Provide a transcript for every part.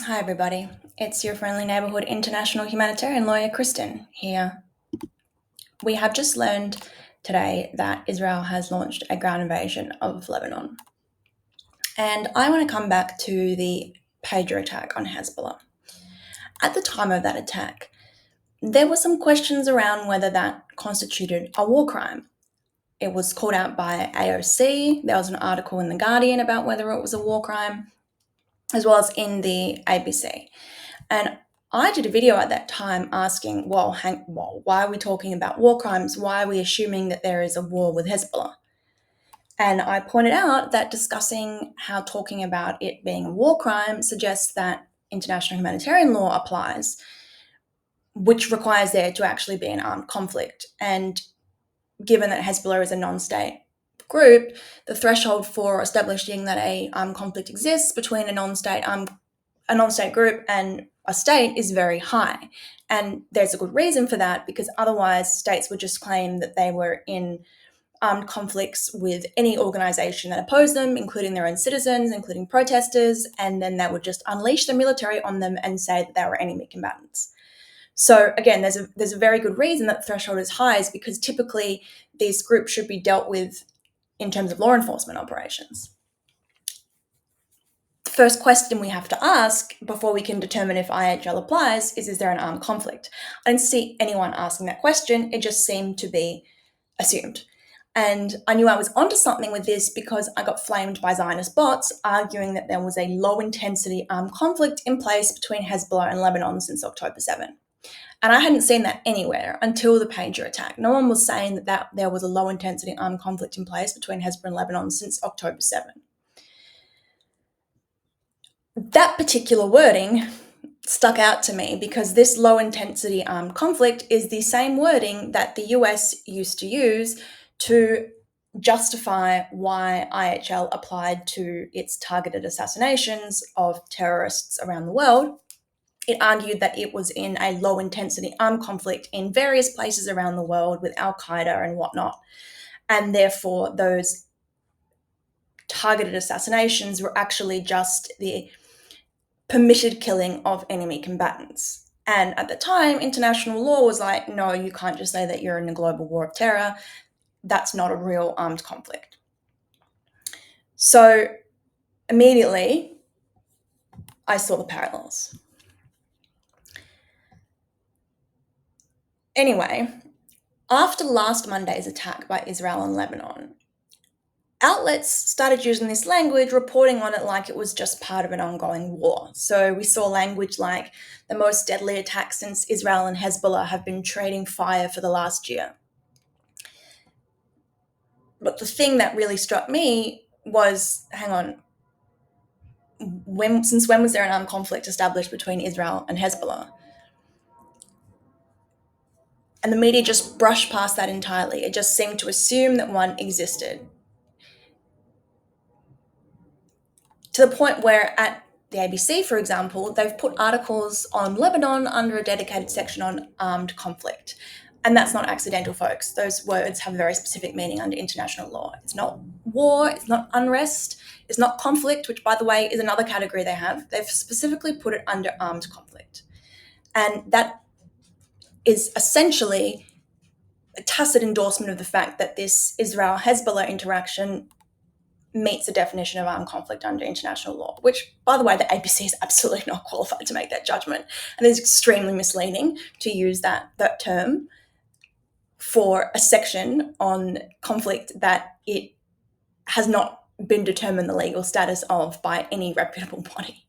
Hi, everybody. It's your friendly neighborhood international humanitarian lawyer, Kristen, here. We have just learned today that Israel has launched a ground invasion of Lebanon. And I want to come back to the pager attack on Hezbollah. At the time of that attack, there were some questions around whether that constituted a war crime. It was called out by AOC. There was an article in The Guardian about whether it was a war crime, as well as in the ABC. And I did a video at that time asking, why are we talking about war crimes? Why are we assuming that there is a war with Hezbollah? And I pointed out that discussing how talking about it being a war crime suggests that international humanitarian law applies, which requires there to actually be an armed conflict. And given that Hezbollah is a non-state group, the threshold for establishing that a armed conflict exists between a non-state group and a state is very high. And there's a good reason for that, because otherwise states would just claim that they were in armed conflicts with any organization that opposed them, including their own citizens, including protesters, and then that would just unleash the military on them and say that they were enemy combatants. So again, there's a very good reason that the threshold is high, is because typically these groups should be dealt with in terms of law enforcement operations. The first question we have to ask before we can determine if IHL applies is there an armed conflict? I didn't see anyone asking that question. It just seemed to be assumed. And I knew I was onto something with this because I got flamed by Zionist bots arguing that there was a low-intensity armed conflict in place between Hezbollah and Lebanon since October 7. And I hadn't seen that anywhere until the pager attack. No one was saying that there was a low-intensity armed conflict in place between Hezbollah and Lebanon since October 7. That particular wording stuck out to me because this low-intensity armed conflict is the same wording that the US used to use to justify why IHL applied to its targeted assassinations of terrorists around the world. It argued that it was in a low-intensity armed conflict in various places around the world with Al-Qaeda and whatnot, and therefore those targeted assassinations were actually just the permitted killing of enemy combatants. And at the time, international law was like, no, you can't just say that you're in a global war of terror. That's not a real armed conflict. So immediately, I saw the parallels. Anyway, after last Monday's attack by Israel on Lebanon, outlets started using this language, reporting on it like it was just part of an ongoing war. So we saw language like the most deadly attack since Israel and Hezbollah have been trading fire for the last year. But the thing that really struck me was, hang on, since when was there an armed conflict established between Israel and Hezbollah? And the media just brushed past that entirely. It just seemed to assume that one existed. To the point where at the ABC, for example, they've put articles on Lebanon under a dedicated section on armed conflict. And that's not accidental, folks. Those words have a very specific meaning under international law. It's not war, it's not unrest, it's not conflict, which, by the way, is another category they have. They've specifically put it under armed conflict. And that is essentially a tacit endorsement of the fact that this Israel-Hezbollah interaction meets the definition of armed conflict under international law, which, by the way, the ABC is absolutely not qualified to make that judgment. And it's extremely misleading to use that term for a section on conflict that it has not been determined the legal status of by any reputable body.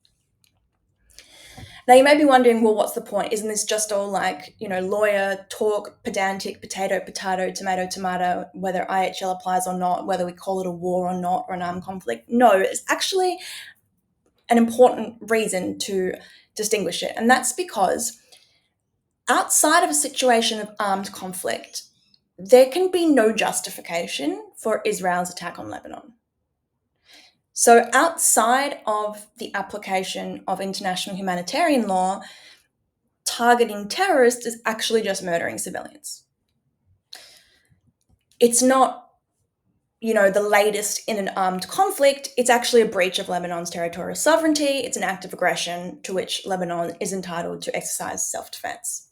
Now, you may be wondering, well, what's the point? Isn't this just all like, lawyer talk, pedantic, potato, tomato, tomato, whether IHL applies or not, whether we call it a war or not, or an armed conflict? No, it's actually an important reason to distinguish it. And that's because outside of a situation of armed conflict, there can be no justification for Israel's attack on Lebanon. So outside of the application of international humanitarian law, targeting terrorists is actually just murdering civilians. It's not the latest in an armed conflict. It's actually a breach of Lebanon's territorial sovereignty. It's an act of aggression to which Lebanon is entitled to exercise self-defense.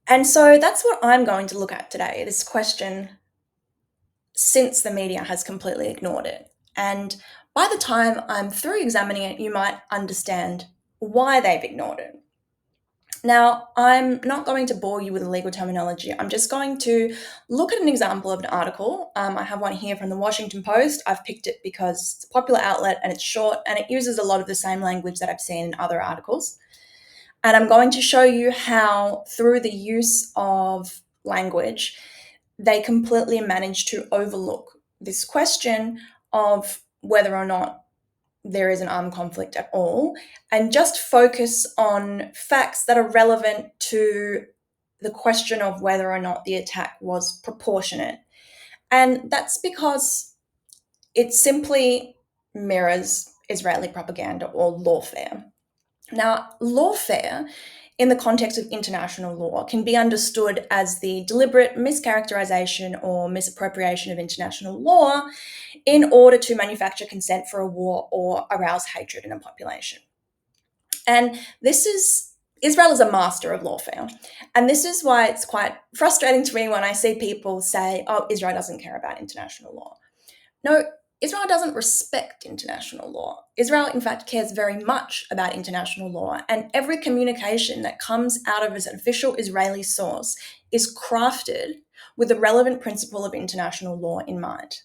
And so that's what I'm going to look at today, this question, since the media has completely ignored it. And by the time I'm through examining it, you might understand why they've ignored it. Now, I'm not going to bore you with the legal terminology. I'm just going to look at an example of an article. I have one here from the Washington Post. I've picked it because it's a popular outlet and it's short and it uses a lot of the same language that I've seen in other articles. And I'm going to show you how, through the use of language, they completely managed to overlook this question of whether or not there is an armed conflict at all, and just focus on facts that are relevant to the question of whether or not the attack was proportionate. And that's because it simply mirrors Israeli propaganda or lawfare. Now, lawfare, in the context of international law, can be understood as the deliberate mischaracterization or misappropriation of international law in order to manufacture consent for a war or arouse hatred in a population. And Israel is a master of lawfare. And this is why it's quite frustrating to me when I see people say, oh, Israel doesn't care about international law. No, Israel doesn't respect international law. Israel, in fact, cares very much about international law, and every communication that comes out of an official Israeli source is crafted with the relevant principle of international law in mind.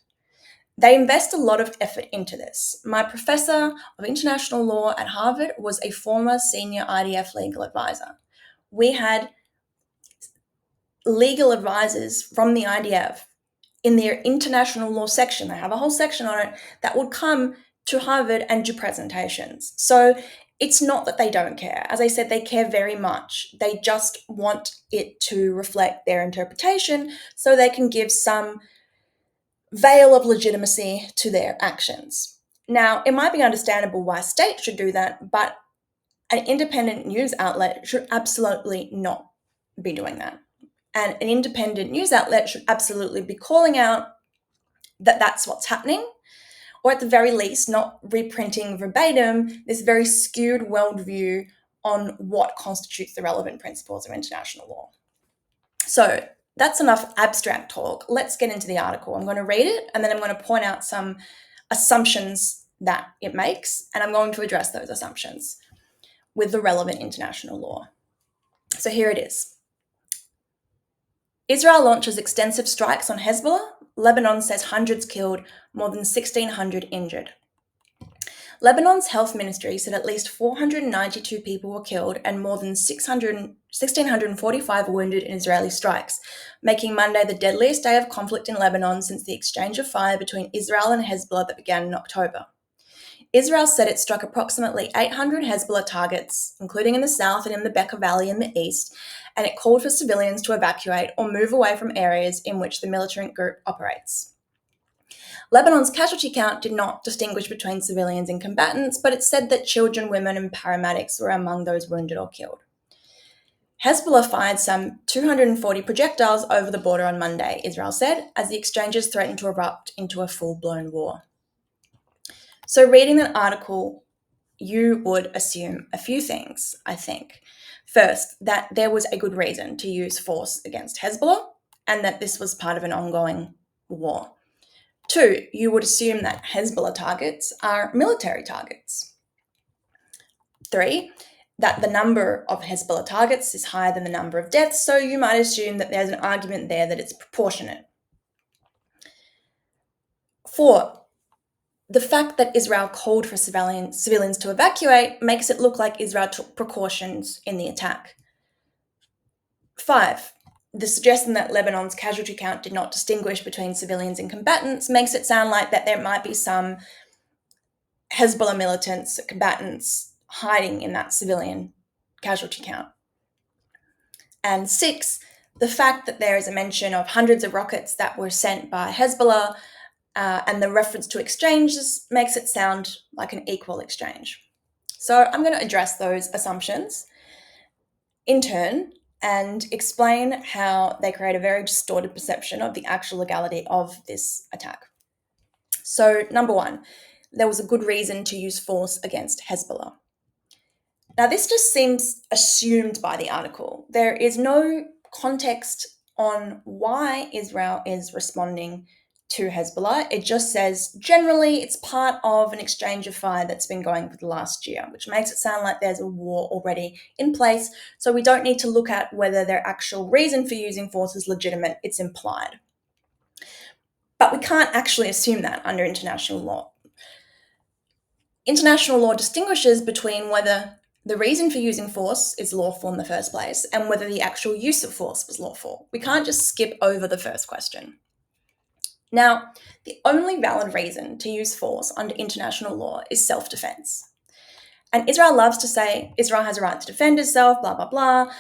They invest a lot of effort into this. My professor of international law at Harvard was a former senior IDF legal advisor. We had legal advisors from the IDF in their international law section. They have a whole section on it that would come to Harvard and do presentations. So it's not that they don't care. As I said, they care very much. They just want it to reflect their interpretation so they can give some veil of legitimacy to their actions. Now, it might be understandable why states should do that, but an independent news outlet should absolutely not be doing that. And an independent news outlet should absolutely be calling out that that's what's happening, or at the very least, not reprinting verbatim this very skewed worldview on what constitutes the relevant principles of international law. So that's enough abstract talk. Let's get into the article. I'm going to read it, and then I'm going to point out some assumptions that it makes, and I'm going to address those assumptions with the relevant international law. So here it is. Israel launches extensive strikes on Hezbollah. Lebanon says hundreds killed, more than 1,600 injured. Lebanon's health ministry said at least 492 people were killed and more than 1,645 wounded in Israeli strikes, making Monday the deadliest day of conflict in Lebanon since the exchange of fire between Israel and Hezbollah that began in October. Israel said it struck approximately 800 Hezbollah targets, including in the south and in the Bekaa Valley in the east, and it called for civilians to evacuate or move away from areas in which the militant group operates. Lebanon's casualty count did not distinguish between civilians and combatants, but it said that children, women, and paramedics were among those wounded or killed. Hezbollah fired some 240 projectiles over the border on Monday, Israel said, as the exchanges threatened to erupt into a full-blown war. So reading that article, you would assume a few things, I think. First, that there was a good reason to use force against Hezbollah and that this was part of an ongoing war. Two, you would assume that Hezbollah targets are military targets. Three, that the number of Hezbollah targets is higher than the number of deaths, so you might assume that there's an argument there that it's proportionate. Four, the fact that Israel called for civilians to evacuate makes it look like Israel took precautions in the attack. Five, the suggestion that Lebanon's casualty count did not distinguish between civilians and combatants makes it sound like that there might be some Hezbollah militants, combatants, hiding in that civilian casualty count. And six, the fact that there is a mention of hundreds of rockets that were sent by Hezbollah and the reference to exchanges makes it sound like an equal exchange. So I'm going to address those assumptions in turn, and explain how they create a very distorted perception of the actual legality of this attack. So, number one, there was a good reason to use force against Hezbollah. Now, this just seems assumed by the article. There is no context on why Israel is responding to Hezbollah. It just says generally it's part of an exchange of fire that's been going for the last year, which makes it sound like there's a war already in place. So we don't need to look at whether their actual reason for using force is legitimate, it's implied. But we can't actually assume that under international law. International law distinguishes between whether the reason for using force is lawful in the first place and whether the actual use of force was lawful. We can't just skip over the first question. Now, the only valid reason to use force under international law is self-defense. And Israel loves to say Israel has a right to defend itself, blah, blah, blah.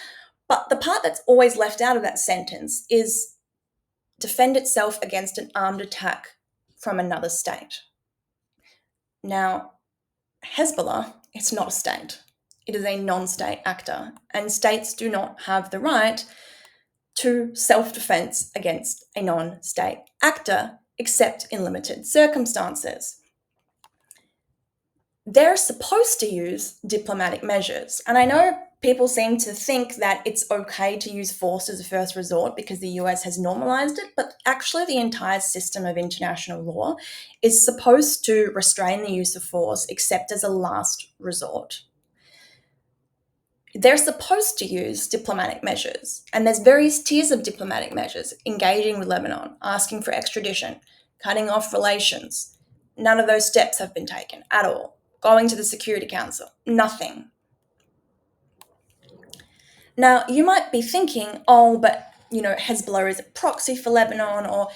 But the part that's always left out of that sentence is defend itself against an armed attack from another state. Now, Hezbollah, it's not a state. It is a non-state actor, and states do not have the right to self-defense against a non-state actor, except in limited circumstances. They're supposed to use diplomatic measures, and I know people seem to think that it's okay to use force as a first resort because the US has normalized it, but actually the entire system of international law is supposed to restrain the use of force except as a last resort. They're supposed to use diplomatic measures, and there's various tiers of diplomatic measures: engaging with Lebanon, asking for extradition, cutting off relations. None of those steps have been taken at all. Going to the Security Council, nothing. Now, you might be thinking, oh, but, Hezbollah is a proxy for Lebanon, or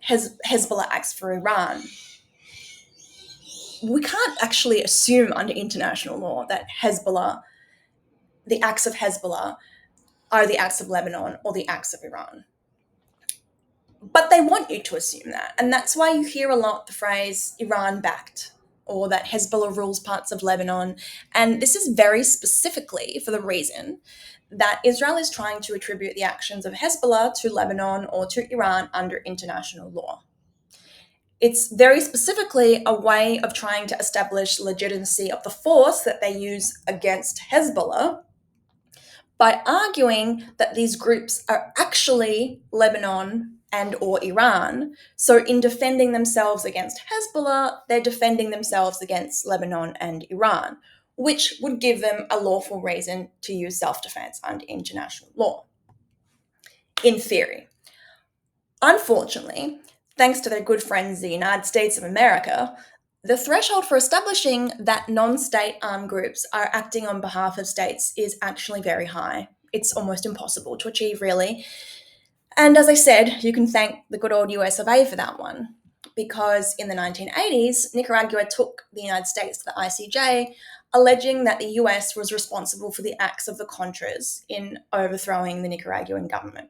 Hezbollah acts for Iran. We can't actually assume under international law that the acts of Hezbollah are the acts of Lebanon or the acts of Iran. But they want you to assume that. And that's why you hear a lot the phrase Iran-backed, or that Hezbollah rules parts of Lebanon. And this is very specifically for the reason that Israel is trying to attribute the actions of Hezbollah to Lebanon or to Iran under international law. It's very specifically a way of trying to establish legitimacy of the force that they use against Hezbollah by arguing that these groups are actually Lebanon and or Iran. So in defending themselves against Hezbollah, they're defending themselves against Lebanon and Iran, which would give them a lawful reason to use self-defense under international law, in theory. Unfortunately, thanks to their good friends, the United States of America, the threshold for establishing that non-state armed groups are acting on behalf of states is actually very high. It's almost impossible to achieve, really. And as I said, you can thank the good old US of A for that one, because in the 1980s, Nicaragua took the United States to the ICJ, alleging that the US was responsible for the acts of the Contras in overthrowing the Nicaraguan government.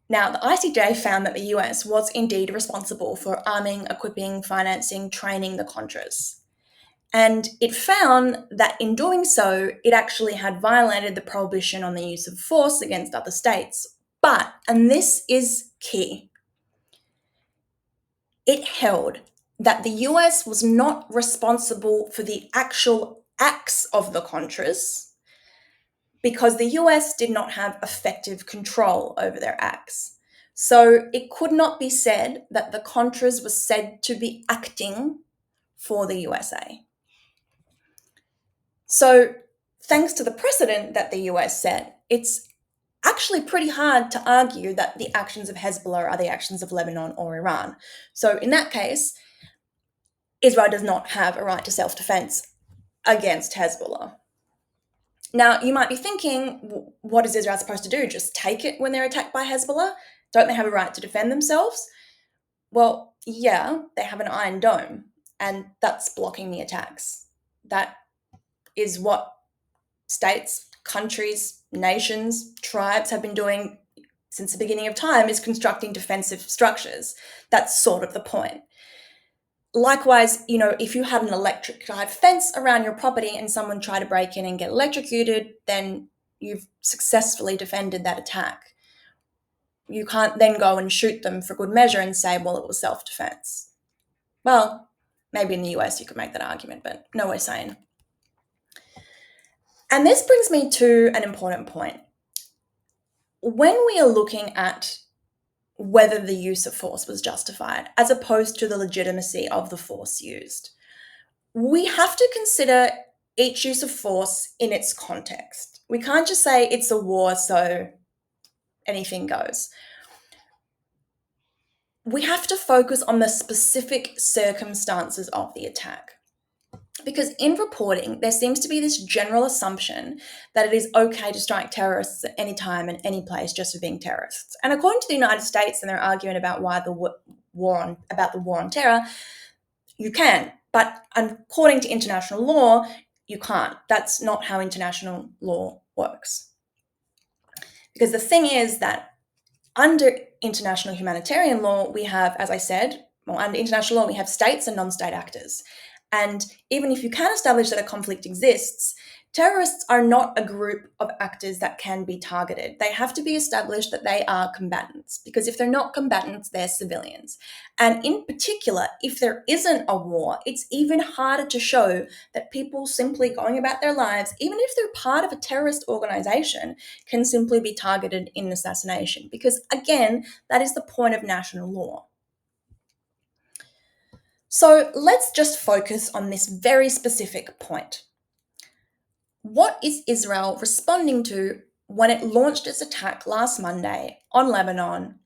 Now, the ICJ found that the US was indeed responsible for arming, equipping, financing, training the Contras. And it found that in doing so, it actually had violated the prohibition on the use of force against other states. But, and this is key, it held that the US was not responsible for the actual acts of the Contras, because the US did not have effective control over their acts. So it could not be said that the Contras were said to be acting for the USA. So thanks to the precedent that the US set, it's actually pretty hard to argue that the actions of Hezbollah are the actions of Lebanon or Iran. So in that case, Israel does not have a right to self-defense against Hezbollah. Now, you might be thinking, what is Israel supposed to do? Just take it when they're attacked by Hezbollah? Don't they have a right to defend themselves? Well, yeah, they have an Iron Dome, and that's blocking the attacks. That is what states, countries, nations, tribes have been doing since the beginning of time, is constructing defensive structures. That's sort of the point. Likewise, if you had an electric fence around your property and someone tried to break in and get electrocuted, then you've successfully defended that attack. You can't then go and shoot them for good measure and say, well, it was self-defense. Well, maybe in the US you could make that argument, but no, we're saying. And this brings me to an important point. When we are looking at whether the use of force was justified, as opposed to the legitimacy of the force used, we have to consider each use of force in its context. We can't just say it's a war, so anything goes. We have to focus on the specific circumstances of the attack. Because in reporting, there seems to be this general assumption that it is okay to strike terrorists at any time and any place just for being terrorists. And according to the United States and their argument about why the war on terror, you can. But according to international law, you can't. That's not how international law works. Because the thing is that under international humanitarian law, we have, as I said, under international law, we have states and non-state actors. And even if you can establish that a conflict exists, terrorists are not a group of actors that can be targeted. They have to be established that they are combatants, because if they're not combatants, they're civilians. And in particular, if there isn't a war, it's even harder to show that people simply going about their lives, even if they're part of a terrorist organization, can simply be targeted in assassination. Because again, that is the point of national law. So let's just focus on this very specific point. What is Israel responding to when it launched its attack last Monday on Lebanon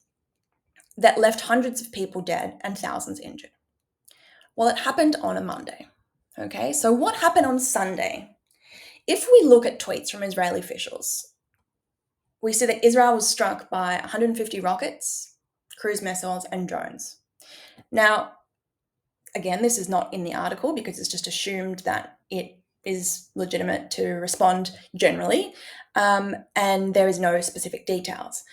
that left hundreds of people dead and thousands injured? Well, it happened on a Monday. Okay, so what happened on Sunday? If we look at tweets from Israeli officials, we see that Israel was struck by 150 rockets, cruise missiles, and drones. Now, again, this is not in the article because it's just assumed that it is legitimate to respond generally, and there is no specific details.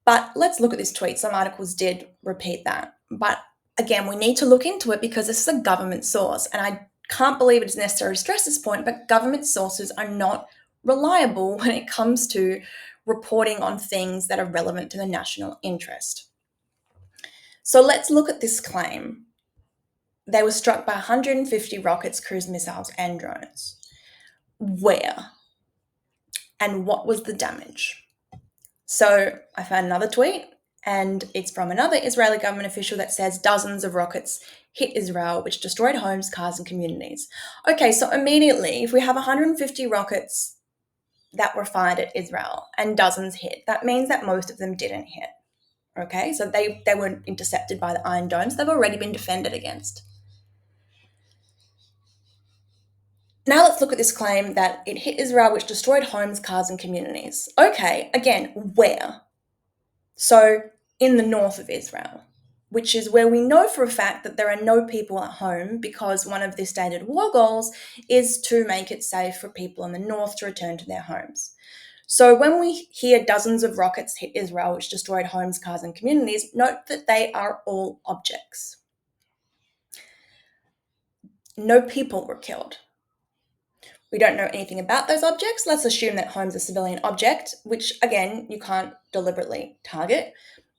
But let's look at this tweet. Some articles did repeat that. But again, we need to look into it because this is a government source, and I can't believe it is necessary to stress this point, but government sources are not reliable when it comes to reporting on things that are relevant to the national interest. So let's look at this claim. They were struck by 150 rockets, cruise missiles, and drones. Where? And what was the damage? So I found another tweet, and it's from another Israeli government official that says dozens of rockets hit Israel, which destroyed homes, cars, and communities. Okay, so immediately, if we have 150 rockets that were fired at Israel and dozens hit, that means that most of them didn't hit. Okay, so they were intercepted by the Iron Domes. They've already been defended against. Now let's look at this claim that it hit Israel, which destroyed homes, cars, and communities. Okay, again, where? So in the north of Israel, which is where we know for a fact that there are no people at home because one of the stated war goals is to make it safe for people in the north to return to their homes. So when we hear dozens of rockets hit Israel, which destroyed homes, cars, and communities, note that they are all objects. No people were killed. We don't know anything about those objects. Let's assume that home's a civilian object, which again, you can't deliberately target.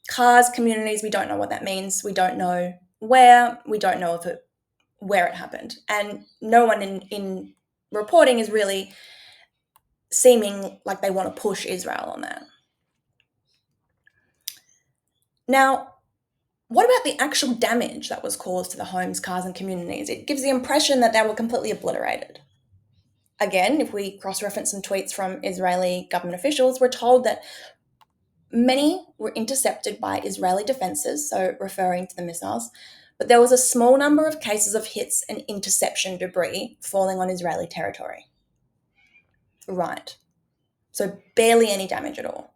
Cars, communities, we don't know what that means. We don't know where. We don't know where it happened. And no one in reporting is really seeming like they want to push Israel on that. Now, what about the actual damage that was caused to the homes, cars, and communities? It gives the impression that they were completely obliterated. Again, if we cross-reference some tweets from Israeli government officials, we're told that many were intercepted by Israeli defenses, so referring to the missiles, but there was a small number of cases of hits and interception debris falling on Israeli territory. Right. So barely any damage at all.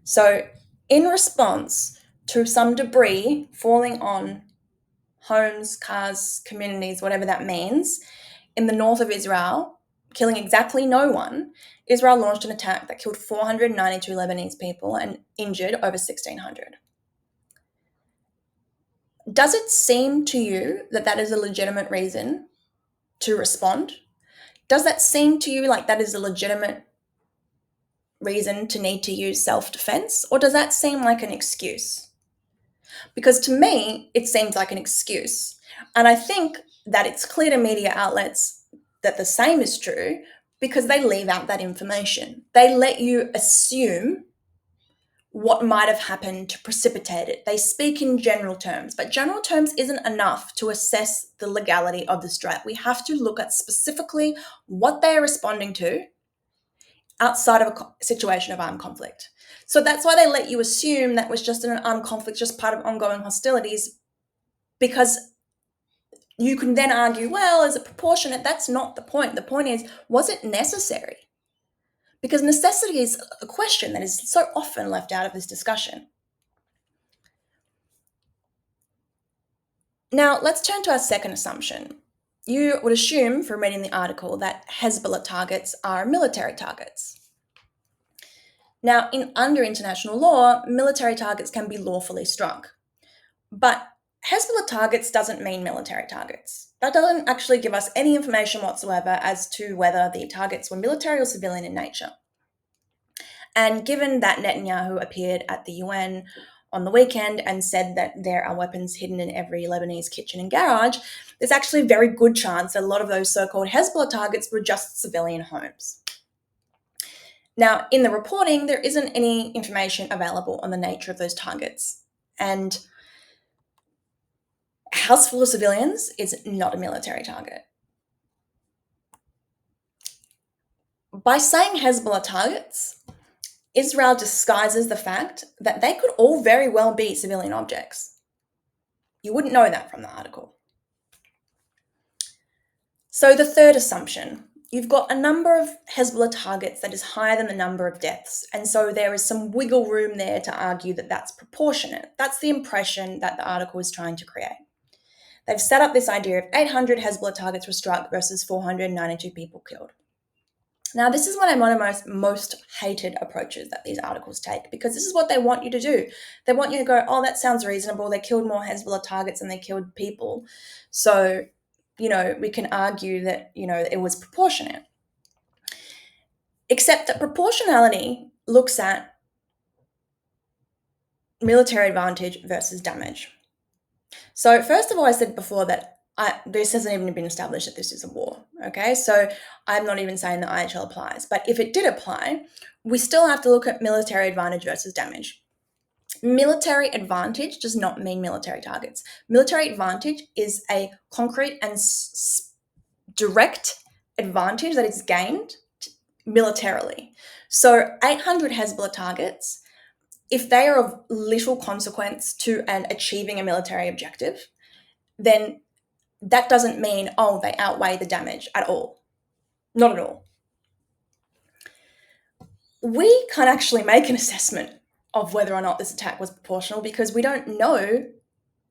So in response to some debris falling on homes, cars, communities, whatever that means, in the north of Israel, killing exactly no one, Israel launched an attack that killed 492 Lebanese people and injured over 1,600. Does it seem to you that that is a legitimate reason to respond? Does that seem to you like that is a legitimate reason to need to use self-defense, or does that seem like an excuse? Because to me, it seems like an excuse. And I think that it's clear to media outlets that the same is true because they leave out that information. They let you assume what might have happened to precipitate it. They speak in general terms, but general terms isn't enough to assess the legality of the strike. We have to look at specifically what they are responding to outside of a situation of armed conflict. So that's why they let you assume that was just an armed conflict, just part of ongoing hostilities, because you can then argue, well, is it proportionate? That's not the point. The point is, was it necessary? Because necessity is a question that is so often left out of this discussion. Now, let's turn to our second assumption. You would assume from reading the article that Hezbollah targets are military targets. Now, under international law, military targets can be lawfully struck. But Hezbollah targets doesn't mean military targets. That doesn't actually give us any information whatsoever as to whether the targets were military or civilian in nature. And given that Netanyahu appeared at the UN on the weekend and said that there are weapons hidden in every Lebanese kitchen and garage, there's actually a very good chance that a lot of those so-called Hezbollah targets were just civilian homes. Now, in the reporting, there isn't any information available on the nature of those targets. And a house full of civilians is not a military target. By saying Hezbollah targets, Israel disguises the fact that they could all very well be civilian objects. You wouldn't know that from the article. So the third assumption, you've got a number of Hezbollah targets that is higher than the number of deaths. And so there is some wiggle room there to argue that that's proportionate. That's the impression that the article is trying to create. They've set up this idea of 800 Hezbollah targets were struck versus 492 people killed. Now, this is one of my most hated approaches that these articles take, because this is what they want you to do. They want you to go, oh, that sounds reasonable. They killed more Hezbollah targets than they killed people. So, we can argue that, it was proportionate. Except that proportionality looks at military advantage versus damage. So first of all, I said before that this hasn't even been established that this is a war, okay? So I'm not even saying that IHL applies. But if it did apply, we still have to look at military advantage versus damage. Military advantage does not mean military targets. Military advantage is a concrete and direct advantage that is gained militarily. So 800 Hezbollah targets, if they are of little consequence to achieving a military objective, then that doesn't mean, they outweigh the damage at all. Not at all. We can't actually make an assessment of whether or not this attack was proportional because we don't know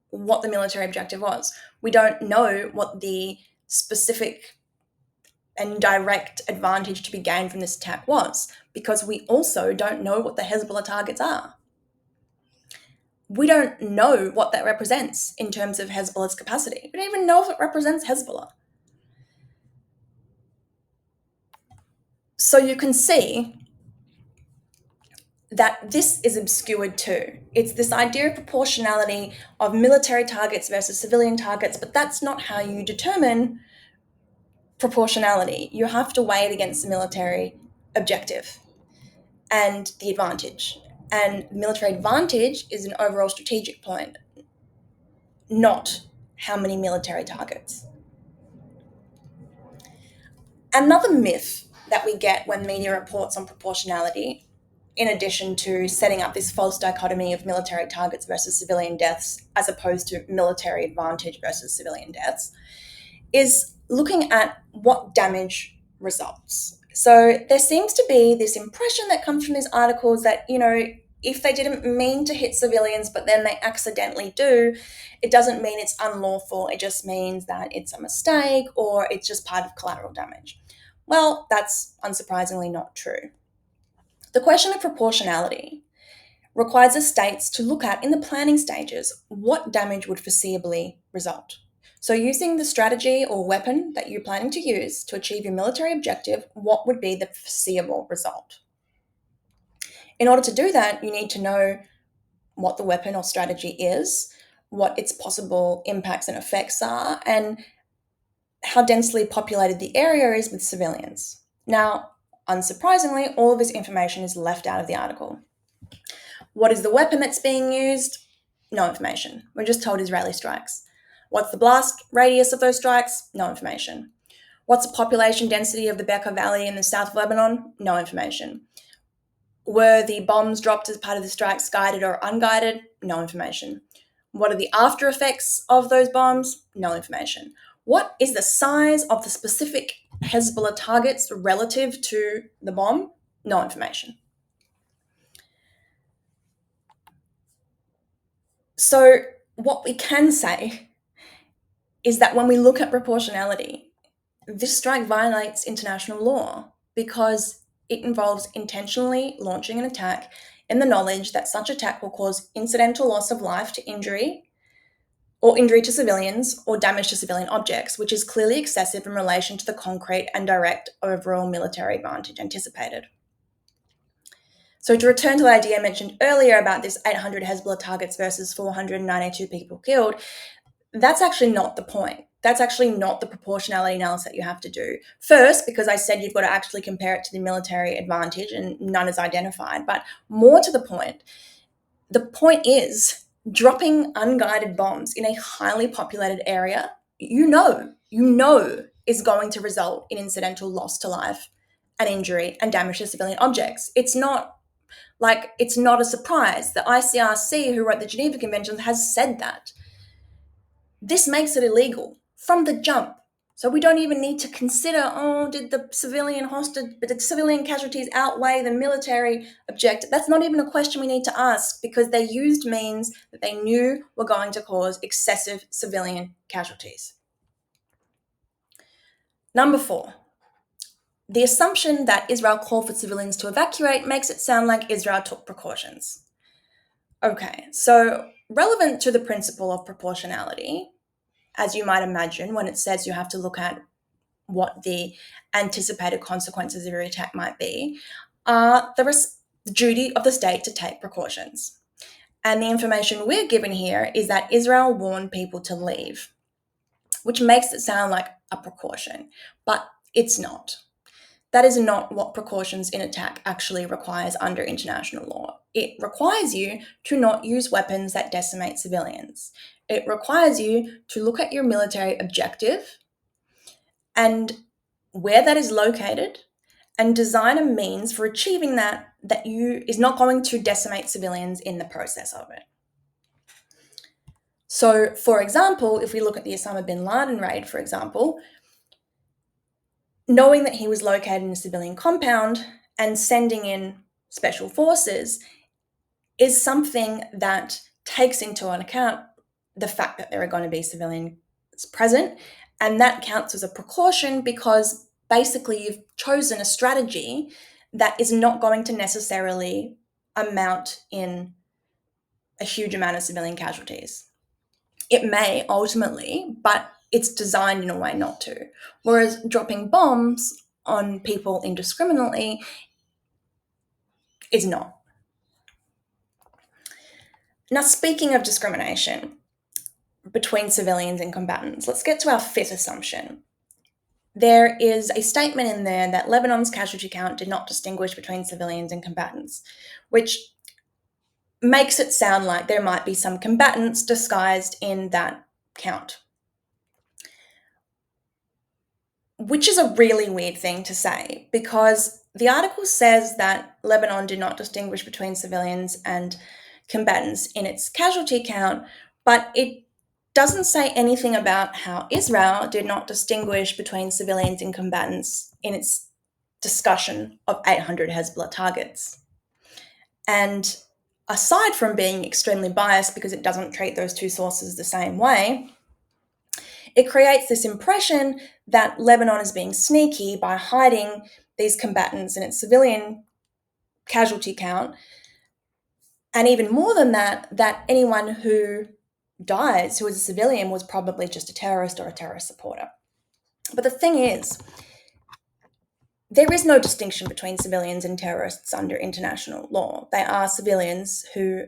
what the military objective was. We don't know what the specific and direct advantage to be gained from this attack was, because we also don't know what the Hezbollah targets are. We don't know what that represents in terms of Hezbollah's capacity. We don't even know if it represents Hezbollah. So you can see that this is obscured too. It's this idea of proportionality of military targets versus civilian targets, but that's not how you determine proportionality. You have to weigh it against the military objective and the advantage. And military advantage is an overall strategic point, not how many military targets. Another myth that we get when media reports on proportionality, in addition to setting up this false dichotomy of military targets versus civilian deaths, as opposed to military advantage versus civilian deaths, is looking at what damage results. So there seems to be this impression that comes from these articles that, if they didn't mean to hit civilians, but then they accidentally do, it doesn't mean it's unlawful. It just means that it's a mistake or it's just part of collateral damage. Well, that's unsurprisingly not true. The question of proportionality requires the states to look at, in the planning stages, what damage would foreseeably result. So using the strategy or weapon that you're planning to use to achieve your military objective, what would be the foreseeable result? In order to do that, you need to know what the weapon or strategy is, what its possible impacts and effects are, and how densely populated the area is with civilians. Now, unsurprisingly, all of this information is left out of the article. What is the weapon that's being used? No information. We're just told Israeli strikes. What's the blast radius of those strikes? No information. What's the population density of the Bekaa Valley in the south of Lebanon? No information. Were the bombs dropped as part of the strikes guided or unguided? No information. What are the after effects of those bombs? No information. What is the size of the specific Hezbollah targets relative to the bomb? No information. So, what we can say is that when we look at proportionality, this strike violates international law because it involves intentionally launching an attack in the knowledge that such attack will cause incidental loss of life to injury or injury to civilians or damage to civilian objects, which is clearly excessive in relation to the concrete and direct overall military advantage anticipated. So to return to the idea I mentioned earlier about this 800 Hezbollah targets versus 492 people killed, that's actually not the point. That's actually not the proportionality analysis that you have to do. First, because I said you've got to actually compare it to the military advantage and none is identified. But more to the point is dropping unguided bombs in a highly populated area, you know is going to result in incidental loss to life and injury and damage to civilian objects. It's not a surprise. The ICRC, who wrote the Geneva Convention, has said that. This makes it illegal from the jump. So we don't even need to consider, did the civilian casualties outweigh the military objective? That's not even a question we need to ask because they used means that they knew were going to cause excessive civilian casualties. Number 4, the assumption that Israel called for civilians to evacuate makes it sound like Israel took precautions. Okay, so relevant to the principle of proportionality, as you might imagine, when it says you have to look at what the anticipated consequences of your attack might be, are the duty of the state to take precautions. And the information we're given here is that Israel warned people to leave, which makes it sound like a precaution, but it's not. That is not what precautions in attack actually requires under international law. It requires you to not use weapons that decimate civilians. It requires you to look at your military objective and where that is located and design a means for achieving that is not going to decimate civilians in the process of it. So, for example, if we look at the Osama bin Laden raid, for example, knowing that he was located in a civilian compound and sending in special forces is something that takes into account the fact that there are going to be civilians present, and that counts as a precaution because basically you've chosen a strategy that is not going to necessarily amount in a huge amount of civilian casualties. It may ultimately, but it's designed in a way not to. Whereas dropping bombs on people indiscriminately is not. Now, speaking of discrimination between civilians and combatants, let's get to our 5th assumption. There is a statement in there that Lebanon's casualty count did not distinguish between civilians and combatants, which makes it sound like there might be some combatants disguised in that count, which is a really weird thing to say because the article says that Lebanon did not distinguish between civilians and combatants in its casualty count, but it doesn't say anything about how Israel did not distinguish between civilians and combatants in its discussion of 800 Hezbollah targets. And aside from being extremely biased because it doesn't treat those two sources the same way, it creates this impression that Lebanon is being sneaky by hiding these combatants in its civilian casualty count. And even more than that, that anyone who dies who is a civilian was probably just a terrorist or a terrorist supporter. But the thing is, there is no distinction between civilians and terrorists under international law. They are civilians who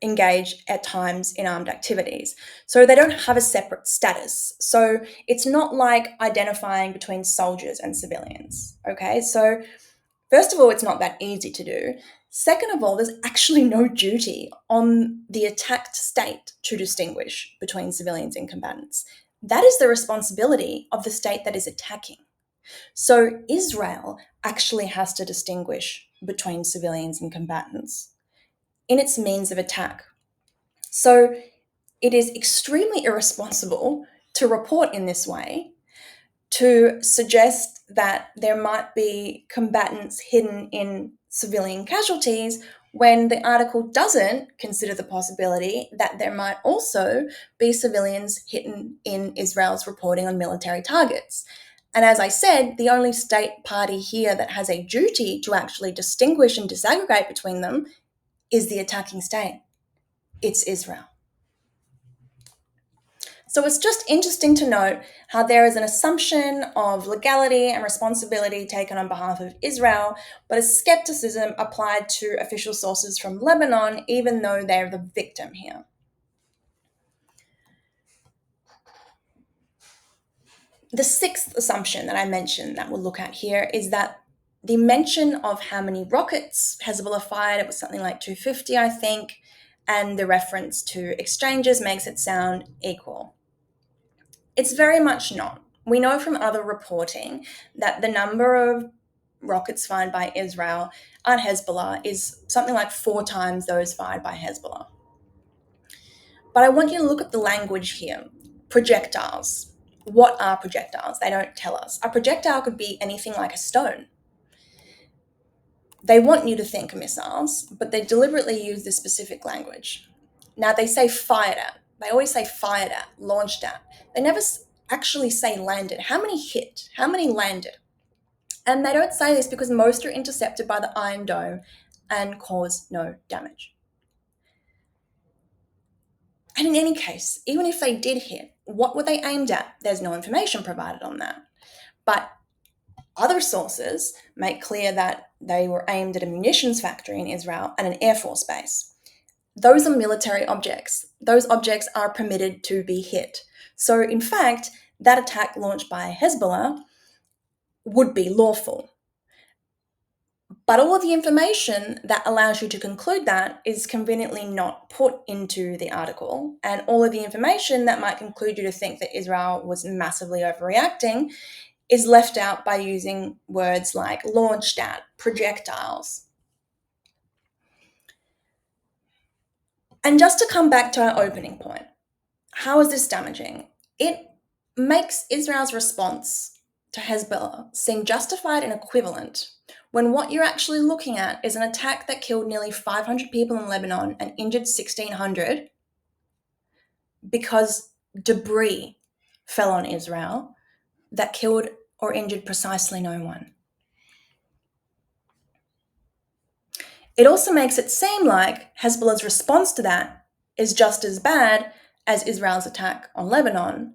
engage at times in armed activities. So they don't have a separate status. So it's not like identifying between soldiers and civilians. Okay, so first of all, it's not that easy to do. Second of all, there's actually no duty on the attacked state to distinguish between civilians and combatants. That is the responsibility of the state that is attacking. So Israel actually has to distinguish between civilians and combatants in its means of attack. So it is extremely irresponsible to report in this way, to suggest that there might be combatants hidden in civilian casualties when the article doesn't consider the possibility that there might also be civilians hidden in Israel's reporting on military targets. And as I said, the only state party here that has a duty to actually distinguish and disaggregate between them is the attacking state. It's Israel. So it's just interesting to note how there is an assumption of legality and responsibility taken on behalf of Israel, but a skepticism applied to official sources from Lebanon, even though they're the victim here. The sixth assumption that I mentioned that we'll look at here is that the mention of how many rockets Hezbollah fired, it was something like 250, I think, and the reference to exchanges makes it sound equal. It's very much not. We know from other reporting that the number of rockets fired by Israel on Hezbollah is something like 4 times those fired by Hezbollah. But I want you to look at the language here. Projectiles. What are projectiles? They don't tell us. A projectile could be anything like a stone. They want you to think missiles, but they deliberately use this specific language. Now, they say fired at. They always say fired at, launched at. They never actually say landed. How many hit? How many landed? And they don't say this because most are intercepted by the Iron Dome and cause no damage. And in any case, even if they did hit, what were they aimed at? There's no information provided on that. But other sources make clear that they were aimed at a munitions factory in Israel and an Air Force base. Those are military objects. Those objects are permitted to be hit. So in fact, that attack launched by Hezbollah would be lawful. But all of the information that allows you to conclude that is conveniently not put into the article. And all of the information that might conclude you to think that Israel was massively overreacting is left out by using words like launched at, projectiles. And just to come back to our opening point, how is this damaging? It makes Israel's response to Hezbollah seem justified and equivalent when what you're actually looking at is an attack that killed nearly 500 people in Lebanon and injured 1,600 because debris fell on Israel that killed or injured precisely no one. It also makes it seem like Hezbollah's response to that is just as bad as Israel's attack on Lebanon,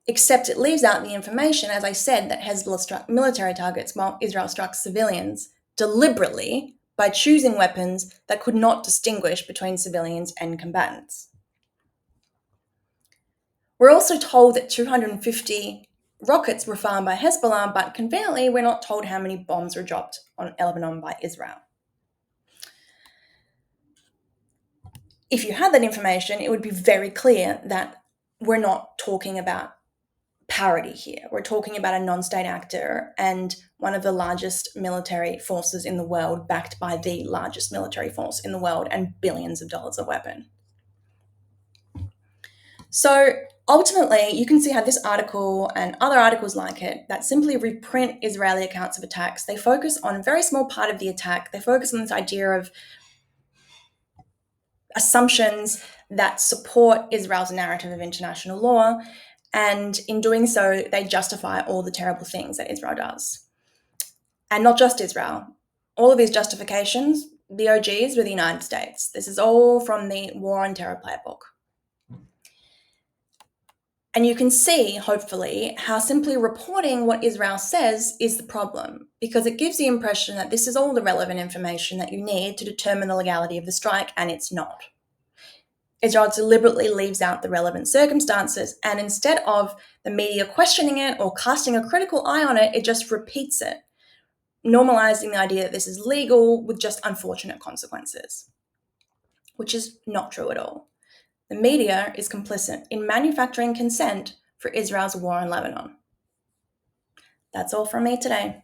except it leaves out the information, as I said, that Hezbollah struck military targets while Israel struck civilians deliberately by choosing weapons that could not distinguish between civilians and combatants. We're also told that 250 rockets were fired by Hezbollah, but conveniently we're not told how many bombs were dropped on Lebanon by Israel. If you had that information, it would be very clear that we're not talking about parity here. We're talking about a non-state actor and one of the largest military forces in the world, backed by the largest military force in the world and billions of dollars a weapon. So ultimately, you can see how this article and other articles like it that simply reprint Israeli accounts of attacks, they focus on a very small part of the attack. They focus on this idea of assumptions that support Israel's narrative of international law. And in doing so, they justify all the terrible things that Israel does. And not just Israel. All of these justifications, the OGs were the United States. This is all from the War on Terror playbook. And you can see, hopefully, how simply reporting what Israel says is the problem, because it gives the impression that this is all the relevant information that you need to determine the legality of the strike, and it's not. Israel deliberately leaves out the relevant circumstances, and instead of the media questioning it or casting a critical eye on it, it just repeats it, normalizing the idea that this is legal with just unfortunate consequences, which is not true at all. The media is complicit in manufacturing consent for Israel's war in Lebanon. That's all from me today.